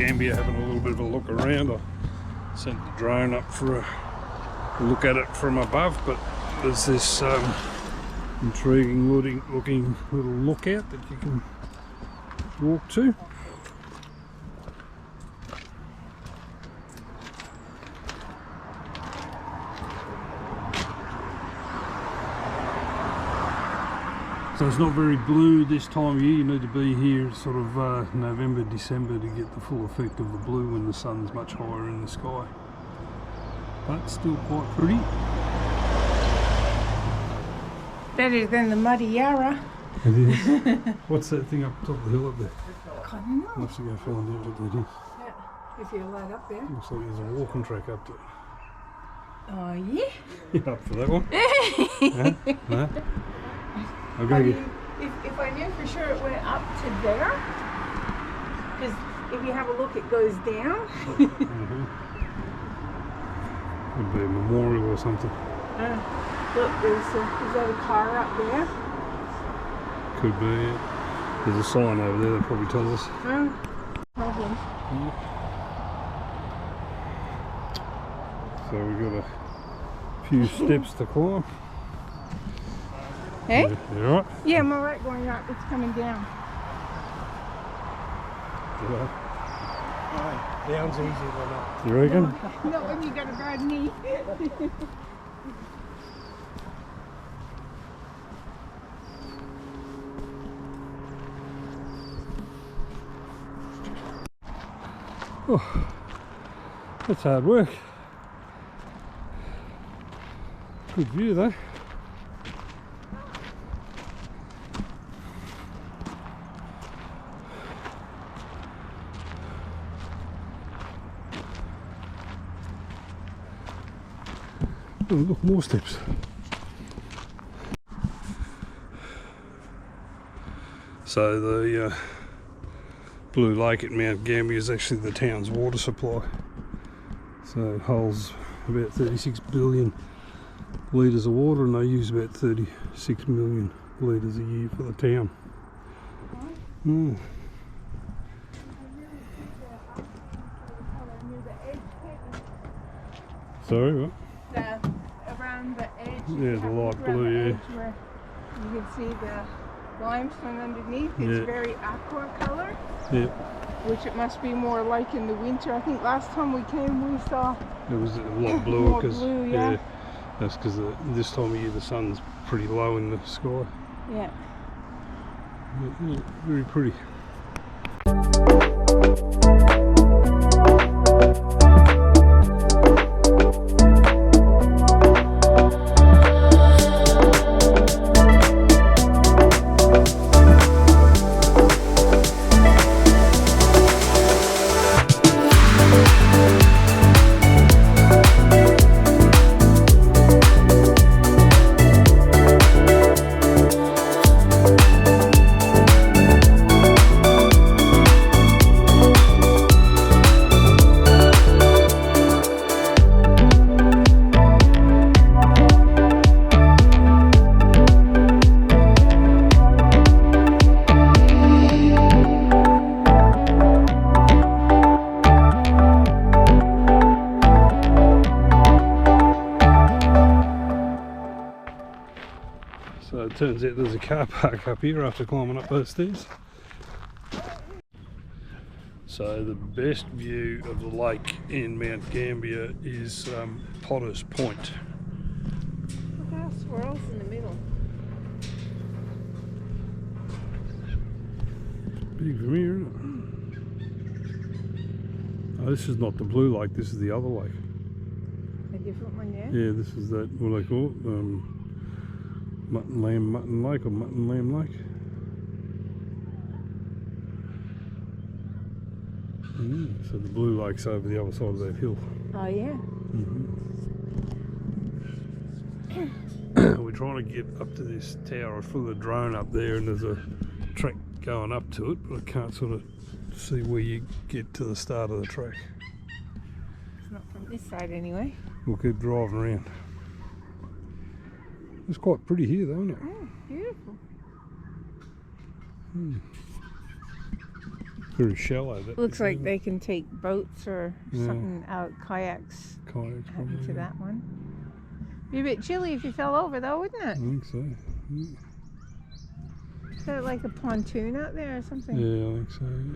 Gambier, having a little bit of a look around. I sent the drone up for a look at it from above, but there's this intriguing looking little lookout that you can walk to. So it's not very blue this time of year. You need to be here sort of November, December to get the full effect of the blue when the sun's much higher in the sky. But still quite pretty. Better than the muddy Yarra. It is. What's that thing up top of the hill up there? I don't know. I'll have to go find out what that is. Yeah, if you're right up there. Looks like there's a walking track up there. Oh yeah? You up for that one? Huh? No? I'll go get... If I knew for sure it went up to there, because if you have a look it goes down. Could be a memorial or something. Look, is that a car up there? Could be. There's a sign over there that probably tells us. Problem. Yeah. So we've got a few steps to climb. Hey? You alright? Yeah, I'm alright going up. It's coming down. Yeah. Down's easier than up. You reckon? Not when you got a bad knee. Oh, that's hard work. Good view though. Oh, look, more steps. So the Blue Lake at Mt Gambier is actually the town's water supply. So it holds about 36 billion litres of water, and they use about 36 million litres a year for the town. Sorry, what? Around the edge. Yeah, the light blue, yeah. Where you can see the limestone underneath. It's Yeah. very aqua colour. Yeah. Which it must be more like in the winter. I think last time we came we saw It was a lot bluer more because blue, yeah. that's because this time of year the sun's pretty low in the sky. Yeah. Yeah, very pretty. So it turns out there's a car park up here after climbing up those stairs. So the best view of the lake in Mt Gambier is Potter's Point. Look how swirls in the middle. Big from here, isn't it? Oh, this is not the Blue Lake, this is the other lake. A different one, yeah? Yeah, this is that, what do they call it? Mutton Lake or Mutton Lamb Lake. So the Blue Lake's over the other side of that hill. Oh yeah. We're trying to get up to this tower. I flew the drone up there and there's a track going up to it, but I can't sort of see where you get to the start of the track. It's not from this side anyway. We'll keep driving around. It's quite pretty here though, isn't it? Oh, beautiful. very shallow. That Looks bit, like isn't they can take boats or Yeah. something out, kayaks it? Kayaks out probably. into Yeah. that one. Be a bit chilly if you fell over though, wouldn't I it? think so. Yeah, Is that like a pontoon out there or something? yeah, I think so. Yeah.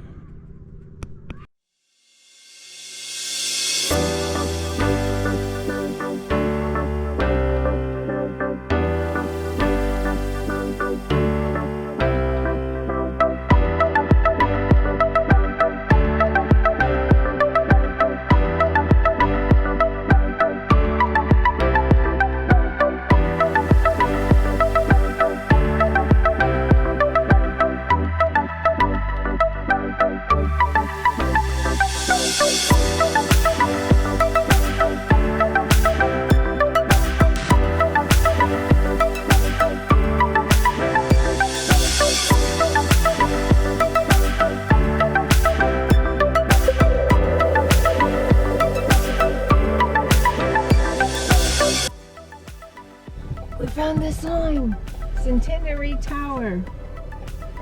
We found the sign, Centenary Tower.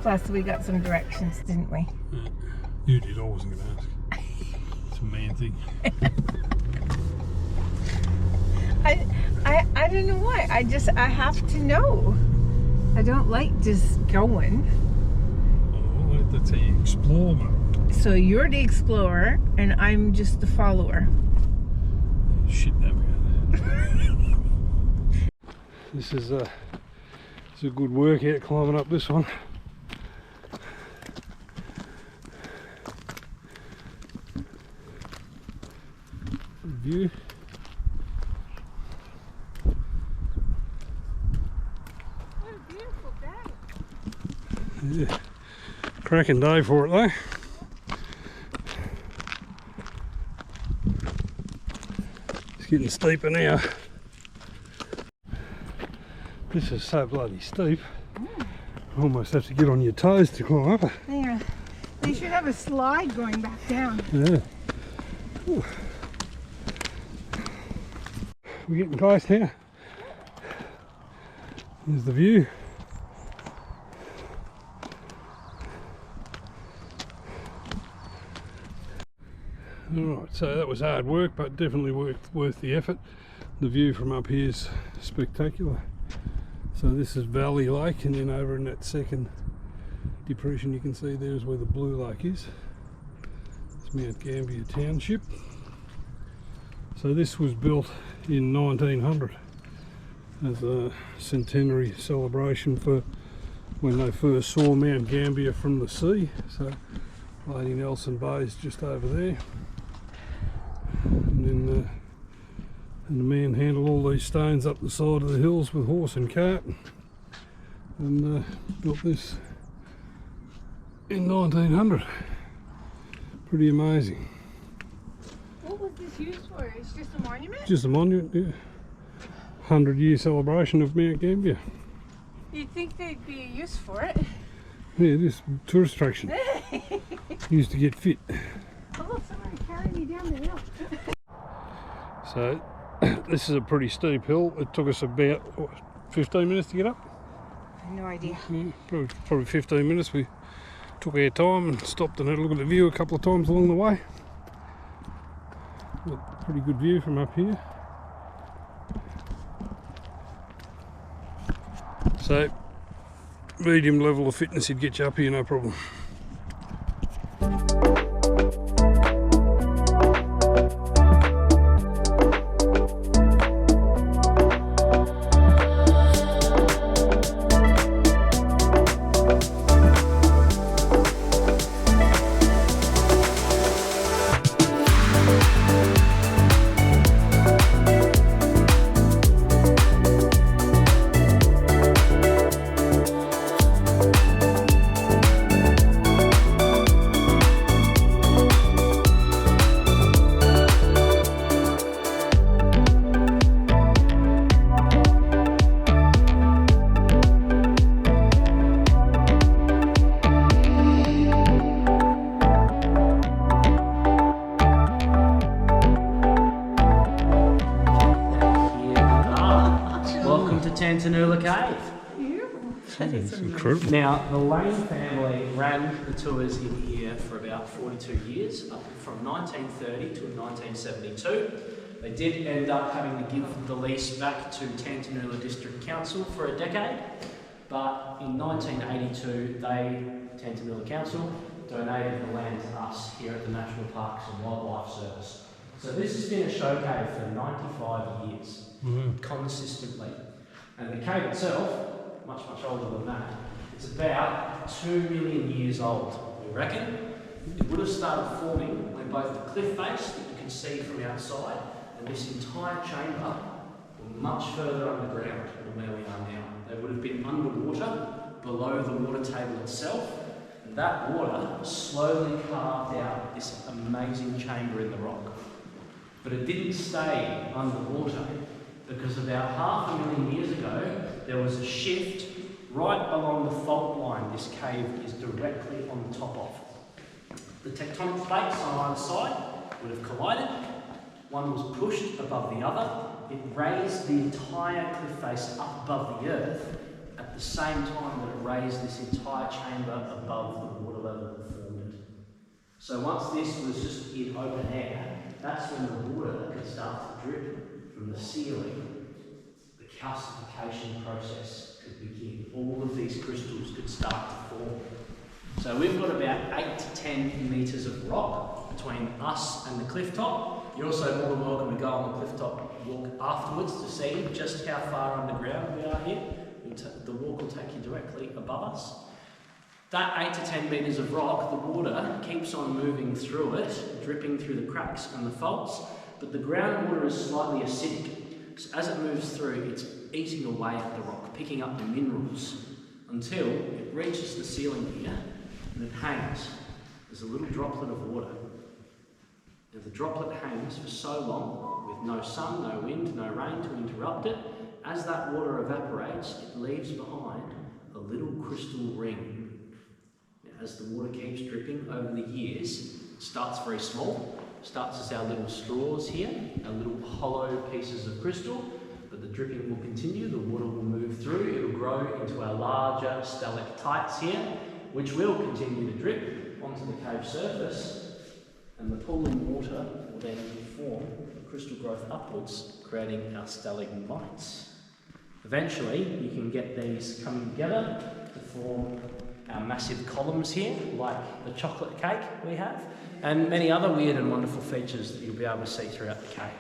Plus we got some directions, didn't we? You did, I wasn't going to ask. It's a man thing. I don't know why. I have to know. I don't like just going. Oh, well, that's how you explore, mate. So you're the explorer and I'm just the follower. Shit navigator. This is a good workout climbing up this one. Good view. What a beautiful day. Yeah. Cracking day for it though. It's getting steeper now. This is so bloody steep. You almost have to get on your toes to climb up it. They should have a slide going back down. Yeah. Ooh. We're getting close now. Here's the view. Alright, so that was hard work, but definitely worth the effort. The view from up here is spectacular. So this is Valley Lake, and then over in that second depression you can see there is where the Blue Lake is. It's Mt Gambier Township. So this was built in 1900 as a centenary celebration for when they first saw Mt Gambier from the sea. So Lady Nelson Bay is just over there. And then the man handled all these stones up the side of the hills with horse and cart and built this in 1900. Pretty amazing. What was this used for? It's just a monument? Just a monument, yeah. 100-year celebration of Mt Gambier. You'd think there'd be a use for it. Yeah, this tourist attraction. Used to get fit. Oh look, someone carried me down the hill. So this is a pretty steep hill. It took us about what, 15 minutes to get up. I have no idea. Yeah, probably 15 minutes. We took our time and stopped and had a look at the view a couple of times along the way. Got a pretty good view from up here. So medium level of fitness would get you up here, no problem. Welcome to Tantanoola Cave. It's incredible. Now, the Lane family ran the tours in here for about 42 years, up from 1930 to 1972. They did end up having to give the lease back to Tantanoola District Council for a decade, but in 1982, Tantanoola Council, donated the land to us here at the National Parks and Wildlife Service. So this has been a show cave for 95 years, consistently. And the cave itself, much older than that, it's about 2 million years old, we reckon. It would have started forming when both the cliff face that you can see from outside and this entire chamber were much further underground than where we are now. They would have been underwater, below the water table itself, and that water slowly carved out this amazing chamber in the rock. But it didn't stay underwater, because about 500,000 years ago, there was a shift right along the fault line this cave is directly on top of. The tectonic plates on either side would have collided. One was pushed above the other. It raised the entire cliff face up above the earth at the same time that it raised this entire chamber above the water level that formed it. So once this was just in open air, that's when the water could start to drip from the ceiling. The calcification process could begin. All of these crystals could start to form. So we've got about 8 to 10 metres of rock between us and the cliff top. You're also more than welcome to go on the cliff top and walk afterwards to see just how far underground we are here. The walk will take you directly above us. That 8 to 10 metres of rock, the water keeps on moving through it, dripping through the cracks and the faults, but the groundwater is slightly acidic. So as it moves through, it's eating away at the rock, picking up the minerals, until it reaches the ceiling here, and it hangs. There's a little droplet of water. Now the droplet hangs for so long, with no sun, no wind, no rain to interrupt it. As that water evaporates, it leaves behind a little crystal ring. As the water keeps dripping over the years, it starts very small, starts as our little straws here, our little hollow pieces of crystal, but the dripping will continue, the water will move through, it will grow into our larger stalactites here, which will continue to drip onto the cave surface, and the pooling water will then form the crystal growth upwards, creating our stalagmites. Eventually, you can get these coming together to form our massive columns here, like the chocolate cake we have, and many other weird and wonderful features that you'll be able to see throughout the cave.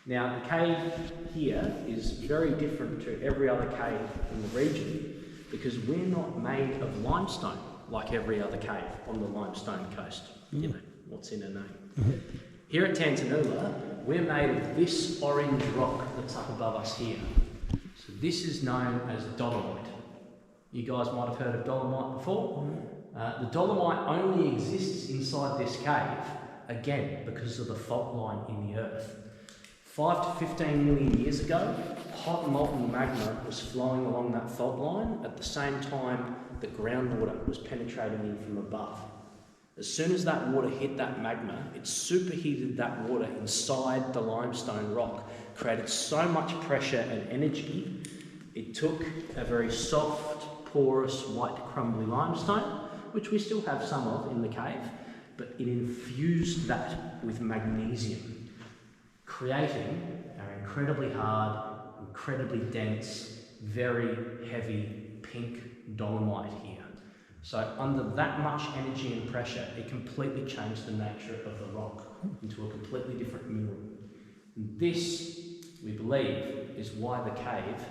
Now, the cave here is very different to every other cave in the region because we're not made of limestone like every other cave on the limestone coast. You know, what's in a name. Here at Tantanoola, we're made of this orange rock that's up above us here. So this is known as dolomite. You guys might have heard of dolomite before. The dolomite only exists inside this cave, again, because of the fault line in the earth. 5 to 15 million years ago, hot molten magma was flowing along that fault line at the same time that groundwater was penetrating in from above. As soon as that water hit that magma, it superheated that water inside the limestone rock, created so much pressure and energy, it took a very soft, porous, white, crumbly limestone, which we still have some of in the cave, but it infused that with magnesium, creating our incredibly hard, incredibly dense, very heavy pink dolomite here. So under that much energy and pressure, it completely changed the nature of the rock into a completely different mineral. And this, we believe, is why the cave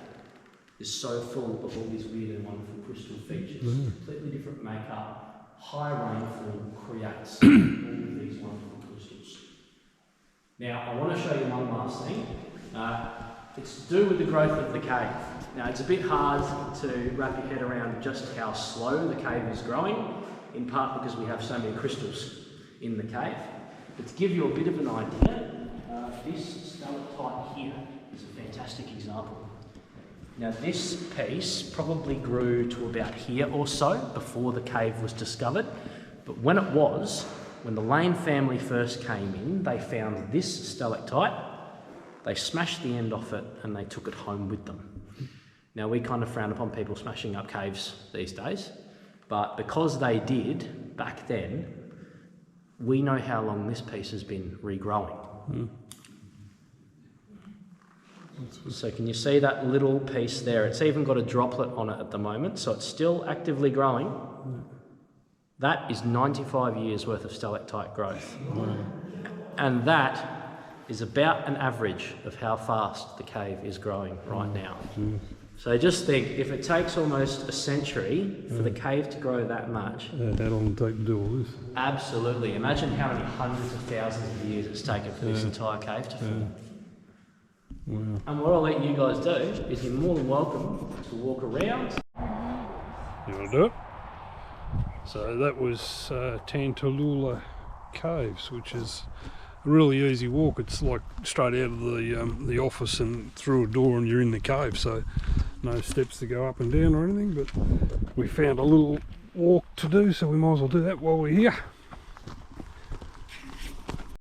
is so full of all these weird and wonderful crystal features. Completely different makeup, high rainfall creates all of these wonderful crystals. Now, I want to show you one last thing. It's to do with the growth of the cave. Now, it's a bit hard to wrap your head around just how slow the cave is growing, in part because we have so many crystals in the cave. But to give you a bit of an idea, this stalactite here is a fantastic example. Now, this piece probably grew to about here or so before the cave was discovered, but when the Lane family first came in, they found this stalactite, they smashed the end off it and they took it home with them. Now, we kind of frown upon people smashing up caves these days, but because they did back then, we know how long this piece has been regrowing. So can you see that little piece there? It's even got a droplet on it at the moment, so it's still actively growing. That is 95 years worth of stalactite growth. And that is about an average of how fast the cave is growing right now. So just think, if it takes almost a century for the cave to grow that much. How long did it take to do all this? Absolutely. Imagine how many hundreds of thousands of years it's taken for this entire cave to form. Wow. And what I'll let you guys do is you're more than welcome to walk around. You want to do it? So that was Tantalula Caves, which is a really easy walk. It's like straight out of the office and through a door and you're in the cave, so no steps to go up and down or anything, but we found a little walk to do, so we might as well do that while we're here.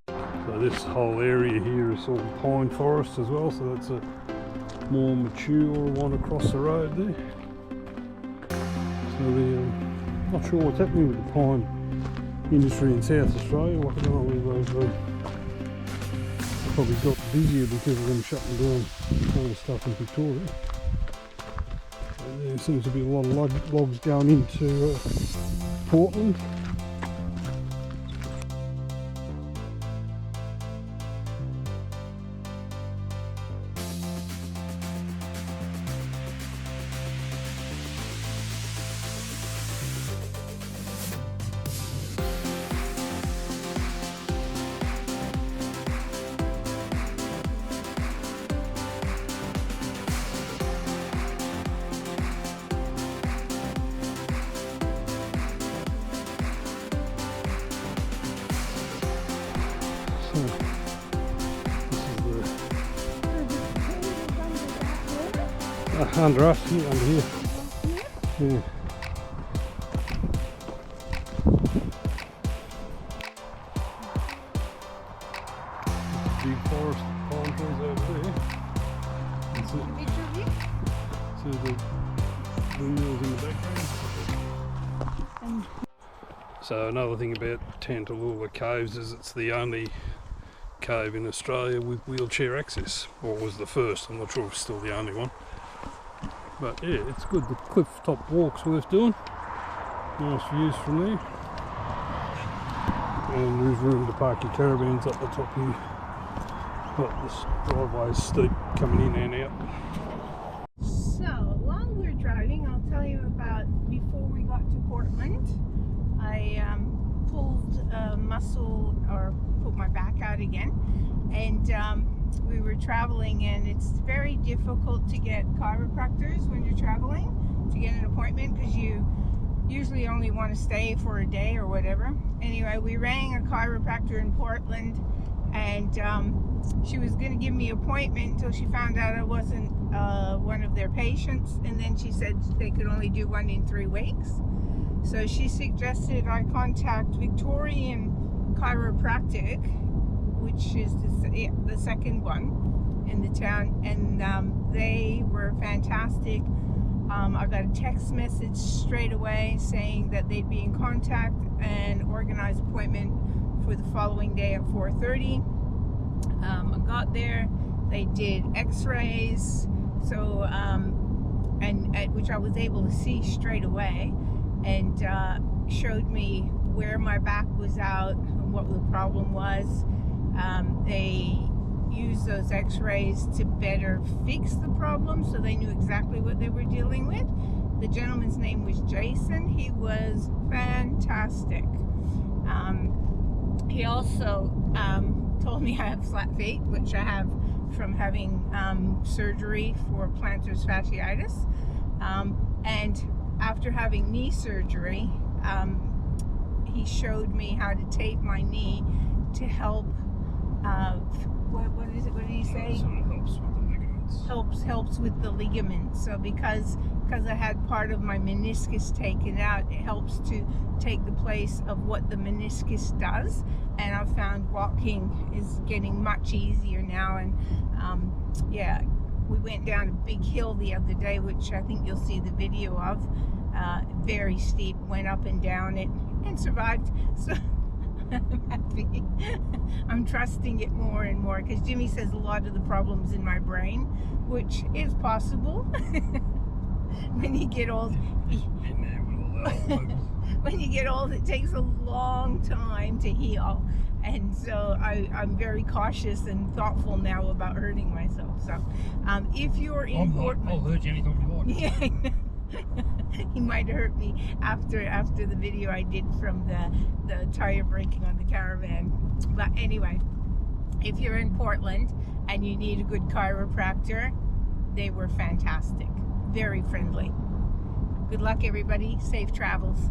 So this whole area here is all pine forest as well, so that's a more mature one across the road there. So I'm not sure what's happening with the pine industry in South Australia. Like, I don't know whether they've probably got busier because of them shutting down all the stuff in Victoria. And there seems to be a lot of logs going into Portland. Under us, here, under here. Yeah. Big forest palm trees over there. That's it. See the windmills in the background. So another thing about Tantalula Caves is it's the only cave in Australia with wheelchair access, or was the first. I'm not sure if it's still the only one. But yeah, it's good. The cliff top walk's worth doing. Nice views from there. And there's room to park your caravans up the top here. But this driveway is steep coming in and out. So, while we're driving, I'll tell you about before we got to Portland. I pulled a muscle, or put my back out again, and we were traveling, and it's very difficult to get chiropractors when you're traveling, to get an appointment, because you usually only want to stay for a day or whatever. Anyway, we rang a chiropractor in Portland, and she was going to give me an appointment until she found out I wasn't one of their patients, and then she said they could only do one in 3 weeks. So she suggested I contact Victorian Chiropractic, which is the second one in the town, and they were fantastic. I got a text message straight away saying that they'd be in contact and organize an appointment for the following day at 4:30. I got there, they did x-rays, so which I was able to see straight away, and showed me where my back was out and what the problem was. They used those x-rays to better fix the problem, so they knew exactly what they were dealing with. The gentleman's name was Jason. He was fantastic. He also told me I have flat feet, which I have from having surgery for plantar fasciitis. And after having knee surgery, he showed me how to tape my knee to help. What is it? What did he say? So it helps with the ligaments. Helps with the ligaments. So because I had part of my meniscus taken out, it helps to take the place of what the meniscus does. And I've found walking is getting much easier now. And yeah, We went down a big hill the other day, which I think you'll see the video of. Very steep, went up and down it and survived. So I'm happy. I'm trusting it more and more, because Jimmy says a lot of the problems in my brain, which is possible. When you get old, when you get old, it takes a long time to heal, and so I'm very cautious and thoughtful now about hurting myself. So if you're in Portland, I'll hurt you anytime you like. yeah, he might hurt me after the video I did from the tire breaking on the caravan. But anyway, if you're in Portland and you need a good chiropractor, they were fantastic, very friendly. Good luck, everybody. Safe travels.